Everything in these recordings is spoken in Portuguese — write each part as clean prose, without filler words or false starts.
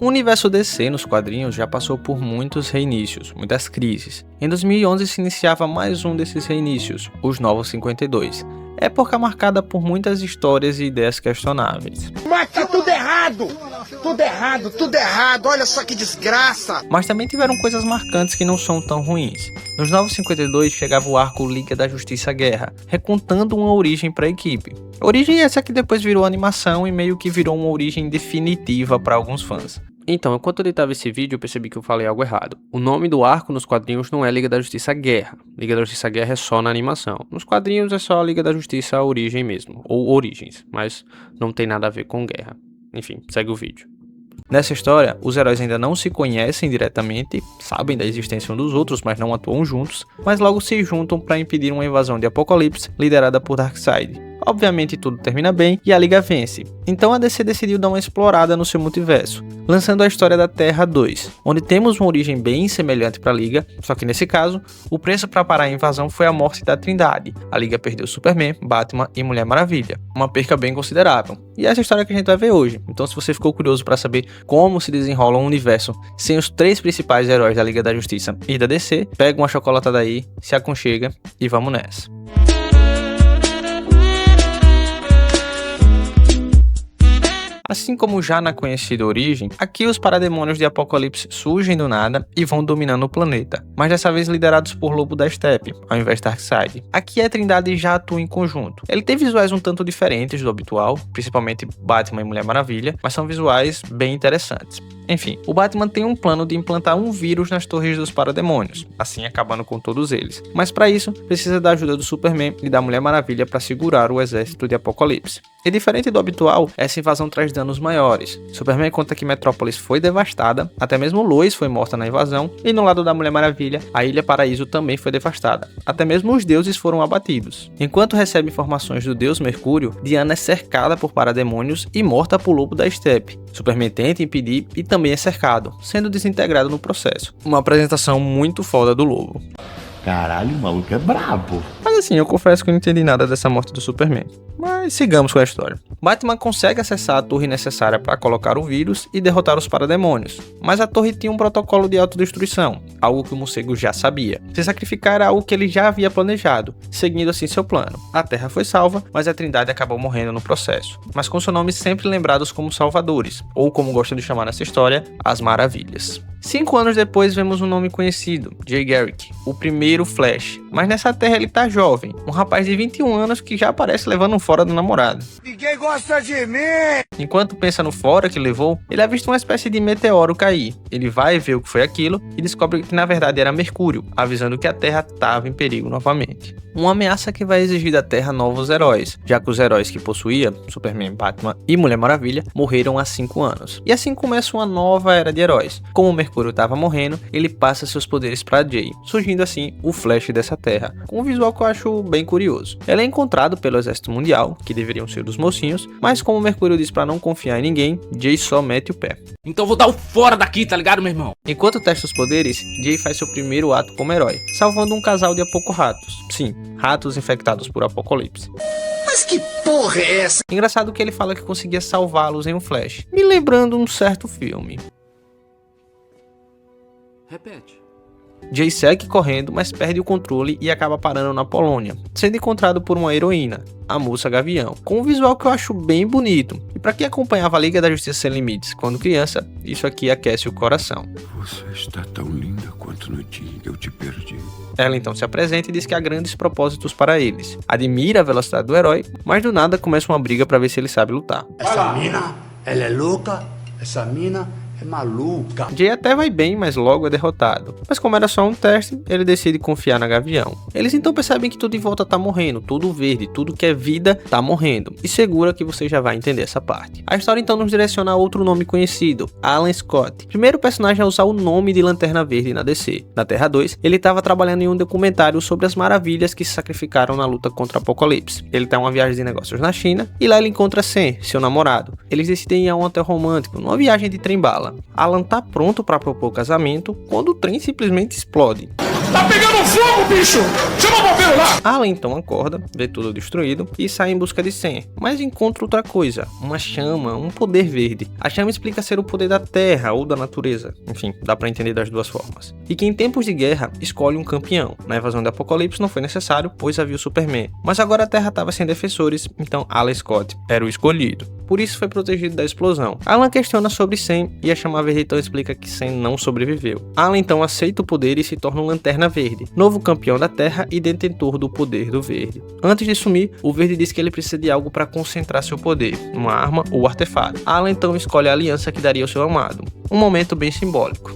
O universo DC nos quadrinhos já passou por muitos reinícios, muitas crises. Em 2011 se iniciava mais um desses reinícios, os Novos 52. Época marcada por muitas histórias e ideias questionáveis. Mas tá tudo errado! Tudo errado, tudo errado! Olha só que desgraça! Mas também tiveram coisas marcantes que não são tão ruins. Nos Novos 52 chegava o arco Liga da Justiça Guerra, recontando uma origem para a equipe. Origem essa que depois virou animação e meio que virou uma origem definitiva para alguns fãs. Então, enquanto eu editava esse vídeo, eu percebi que eu falei algo errado. O nome do arco nos quadrinhos não é Liga da Justiça Guerra. Liga da Justiça Guerra é só na animação. Nos quadrinhos é só Liga da Justiça Origem mesmo, ou Origens, mas não tem nada a ver com guerra. Enfim, segue o vídeo. Nessa história, os heróis ainda não se conhecem diretamente, sabem da existência um dos outros, mas não atuam juntos, mas logo se juntam para impedir uma invasão de Apocalipse liderada por Darkseid. Obviamente tudo termina bem e a Liga vence. Então a DC decidiu dar uma explorada no seu multiverso, lançando a história da Terra 2, onde temos uma origem bem semelhante para a Liga, só que nesse caso, o preço para parar a invasão foi a morte da Trindade. A Liga perdeu Superman, Batman e Mulher Maravilha, uma perca bem considerável. E essa é a história que a gente vai ver hoje. Então se você ficou curioso para saber como se desenrola um universo sem os três principais heróis da Liga da Justiça e da DC, pega uma chocolatada aí, se aconchega e vamos nessa. Assim como já na conhecida origem, aqui os parademônios de Apocalipse surgem do nada e vão dominando o planeta, mas dessa vez liderados por Lobo da Steppe, ao invés de Darkseid. Aqui a Trindade já atua em conjunto. Ele tem visuais um tanto diferentes do habitual, principalmente Batman e Mulher Maravilha, mas são visuais bem interessantes. Enfim, o Batman tem um plano de implantar um vírus nas torres dos parademônios, assim acabando com todos eles. Mas para isso, precisa da ajuda do Superman e da Mulher Maravilha para segurar o exército de Apocalipse. E diferente do habitual, essa invasão traz danos maiores. Superman conta que Metrópolis foi devastada, até mesmo Lois foi morta na invasão, e no lado da Mulher Maravilha, a Ilha Paraíso também foi devastada. Até mesmo os deuses foram abatidos. Enquanto recebe informações do deus Mercúrio, Diana é cercada por parademônios e morta por Lobo da Steppe. Superman tenta impedir e também é cercado, sendo desintegrado no processo. Uma apresentação muito foda do Lobo. Caralho, o maluco é brabo. Mas assim, eu confesso que eu não entendi nada dessa morte do Superman. Mas sigamos com a história. Batman consegue acessar a torre necessária para colocar o vírus e derrotar os parademônios. Mas a torre tinha um protocolo de autodestruição, algo que o morcego já sabia. Se sacrificar era algo que ele já havia planejado, seguindo assim seu plano. A Terra foi salva, mas a Trindade acabou morrendo no processo. Mas com seu nome sempre lembrados como Salvadores, ou como gostam de chamar nessa história, as Maravilhas. 5 anos depois vemos um nome conhecido, Jay Garrick, o primeiro Flash. Mas nessa Terra ele tá jovem, um rapaz de 21 anos que já aparece levando um fora do namorado. Ninguém gosta de mim! Enquanto pensa no fora que levou, ele avista uma espécie de meteoro cair. Ele vai ver o que foi aquilo e descobre que na verdade era Mercúrio, avisando que a Terra estava em perigo novamente. Uma ameaça que vai exigir da Terra novos heróis, já que os heróis que possuía, Superman, Batman e Mulher Maravilha, morreram há 5 anos. E assim começa uma nova era de heróis. Como o Mercúrio estava morrendo, ele passa seus poderes para Jay, surgindo assim o Flash dessa Terra, com um visual que eu acho bem curioso. Ele é encontrado pelo Exército Mundial, que deveriam ser dos mocinhos, mas como o Mercúrio diz para não confiar em ninguém, Jay só mete o pé. Então vou dar o fora daqui, tá ligado, meu irmão? Enquanto testa os poderes, Jay faz seu primeiro ato como herói, salvando um casal de apoco-ratos. Sim, ratos infectados por Apocalipse. Mas que porra é essa? Engraçado que ele fala que conseguia salvá-los em um flash, me lembrando um certo filme. Repete. Jay segue correndo, mas perde o controle e acaba parando na Polônia, sendo encontrado por uma heroína, a Moça Gavião, com um visual que eu acho bem bonito. E para quem acompanhava a Liga da Justiça Sem Limites quando criança, isso aqui aquece o coração. Você está tão linda quanto no dia que eu te perdi. Ela então se apresenta e diz que há grandes propósitos para eles. Admira a velocidade do herói, mas do nada começa uma briga para ver se ele sabe lutar. Essa mina, ela é louca. Essa mina é maluca. Jay até vai bem, mas logo é derrotado. Mas como era só um teste, ele decide confiar na Gavião. Eles então percebem que tudo em volta tá morrendo, tudo verde, tudo que é vida tá morrendo. E segura que você já vai entender essa parte. A história então nos direciona a outro nome conhecido, Alan Scott. Primeiro personagem a usar o nome de Lanterna Verde na DC. Na Terra 2, ele estava trabalhando em um documentário sobre as maravilhas que se sacrificaram na luta contra o Apocalipse. Ele tá em uma viagem de negócios na China, e lá ele encontra Sam, seu namorado. Eles decidem ir a um hotel romântico, numa viagem de trem-bala. Alan tá pronto para propor casamento quando o trem simplesmente explode. Tá pegando pegando fogo, bicho! Chama o bombeiro lá! Alan então acorda, vê tudo destruído e sai em busca de Sam, mas encontra outra coisa, uma chama, um poder verde. A chama explica ser o poder da terra ou da natureza, enfim, dá pra entender das duas formas. E que em tempos de guerra escolhe um campeão. Na invasão do Apocalipse não foi necessário, pois havia o Superman, mas agora a terra estava sem defensores, então Alan Scott era o escolhido. Por isso foi protegido da explosão. Alan questiona sobre Sam e a chama verde então explica que Sam não sobreviveu. Alan então aceita o poder e se torna um Lanterna Verde, novo campeão da Terra e detentor do poder do Verde. Antes de sumir, o Verde diz que ele precisa de algo para concentrar seu poder, uma arma ou artefato. Alan então escolhe a aliança que daria ao seu amado. Um momento bem simbólico.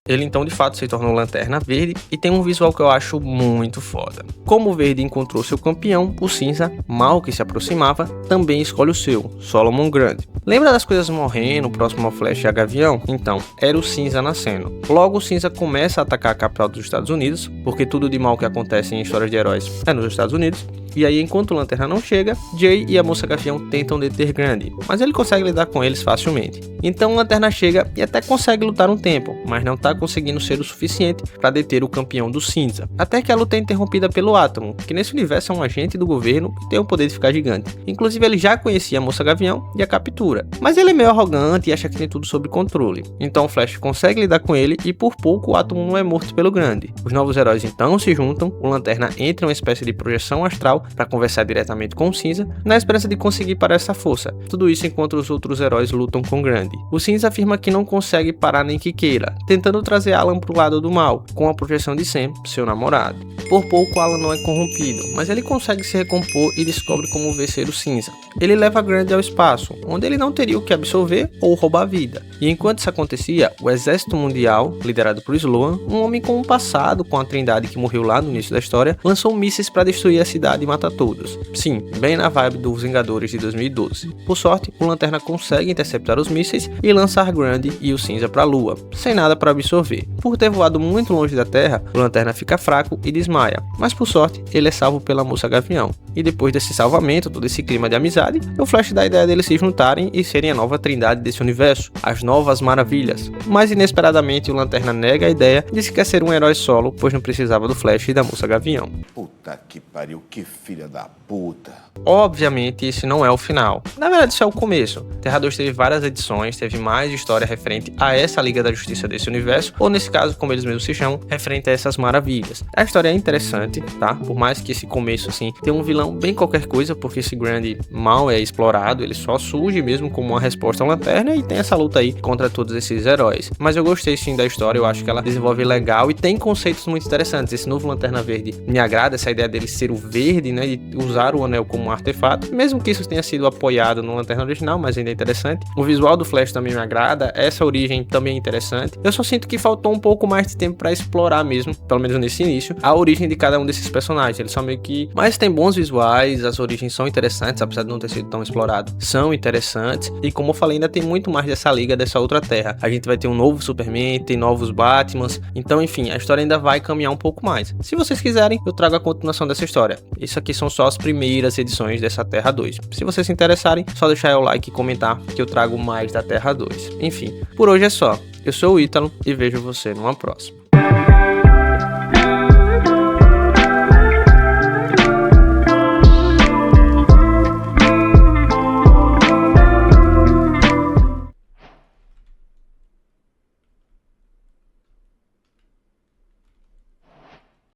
Ele então de fato se tornou Lanterna Verde e tem um visual que eu acho muito foda. Como o Verde encontrou seu campeão, o Cinza, mal que se aproximava, também escolhe o seu, Solomon Grundy. Lembra das coisas morrendo próximo ao Flash e a Gavião? Então, era o Cinza nascendo. Logo o Cinza começa a atacar a capital dos Estados Unidos, porque tudo de mal que acontece em histórias de heróis é nos Estados Unidos. E aí, enquanto o Lanterna não chega, Jay e a Moça Gavião tentam deter Grundy, mas ele consegue lidar com eles facilmente. Então o Lanterna chega e até consegue lutar um tempo, mas não tá conseguindo ser o suficiente para deter o campeão do Cinza. Até que a luta é interrompida pelo Átomo, que nesse universo é um agente do governo e tem o poder de ficar gigante. Inclusive ele já conhecia a Moça Gavião e a captura, mas ele é meio arrogante e acha que tem tudo sob controle. Então o Flash consegue lidar com ele e por pouco o Átomo não é morto pelo Grundy. Os novos heróis então se juntam, o Lanterna entra em uma espécie de projeção astral para conversar diretamente com o Cinza, na esperança de conseguir parar essa força. Tudo isso enquanto os outros heróis lutam com Grundy. O Cinza afirma que não consegue parar nem que queira, tentando trazer Alan pro lado do mal, com a proteção de Sam, seu namorado. Por pouco Alan não é corrompido, mas ele consegue se recompor e descobre como vencer o Cinza. Ele leva Grundy ao espaço, onde ele não teria o que absorver ou roubar a vida. E enquanto isso acontecia, o Exército Mundial, liderado por Sloan, um homem com um passado com a Trindade que morreu lá no início da história, lançou mísseis para destruir a cidade e matar todos. Sim, bem na vibe dos Vingadores de 2012. Por sorte, o Lanterna consegue interceptar os mísseis e lançar Grundy e o Cinza para a Lua, sem nada para absorver. Por ter voado muito longe da Terra, o Lanterna fica fraco e desmaia, mas por sorte, ele é salvo pela Moça Gavião. E depois desse salvamento, todo esse clima de amizade, o Flash dá a ideia deles se juntarem e serem a nova trindade desse universo, as Novas Maravilhas. Mas inesperadamente o Lanterna nega a ideia e diz que quer ser um herói solo, pois não precisava do Flash e da Moça Gavião. Puta que pariu, que filha da puta. Obviamente esse não é o final. Na verdade isso é o começo. Terra 2 teve várias edições, teve mais história referente a essa Liga da Justiça desse universo, ou nesse caso, como eles mesmos se chamam, referente a essas maravilhas. A história é interessante, tá? Por mais que esse começo assim, tem um vilão bem qualquer coisa, porque esse Grundy mal é explorado, ele só surge mesmo como uma resposta ao Lanterna e tem essa luta aí contra todos esses heróis. Mas eu gostei sim da história, eu acho que ela desenvolve legal e tem conceitos muito interessantes. Esse novo Lanterna Verde me agrada, essa ideia dele ser o verde, né, de usar o anel como um artefato, mesmo que isso tenha sido apoiado no Lanterna original, mas ainda é interessante. O visual do Flash também me agrada, essa origem também é interessante. Eu só sinto que faltou um pouco mais de tempo para explorar mesmo, pelo menos nesse início, a origem de cada um desses personagens. Eles são meio que... Mas tem bons visuais, as origens são interessantes, apesar de não ter sido tão explorado. São interessantes, e como eu falei, ainda tem muito mais dessa liga, dessa outra terra. A gente vai ter um novo Superman, tem novos Batmans, então enfim, a história ainda vai caminhar um pouco mais. Se vocês quiserem, eu trago a continuação dessa história. Isso aqui são só as primeiras edições dessa Terra 2. Se vocês se interessarem, só deixar o like e comentar que eu trago mais da Terra 2. Enfim, por hoje é só. Eu sou o Ítalo e vejo você numa próxima.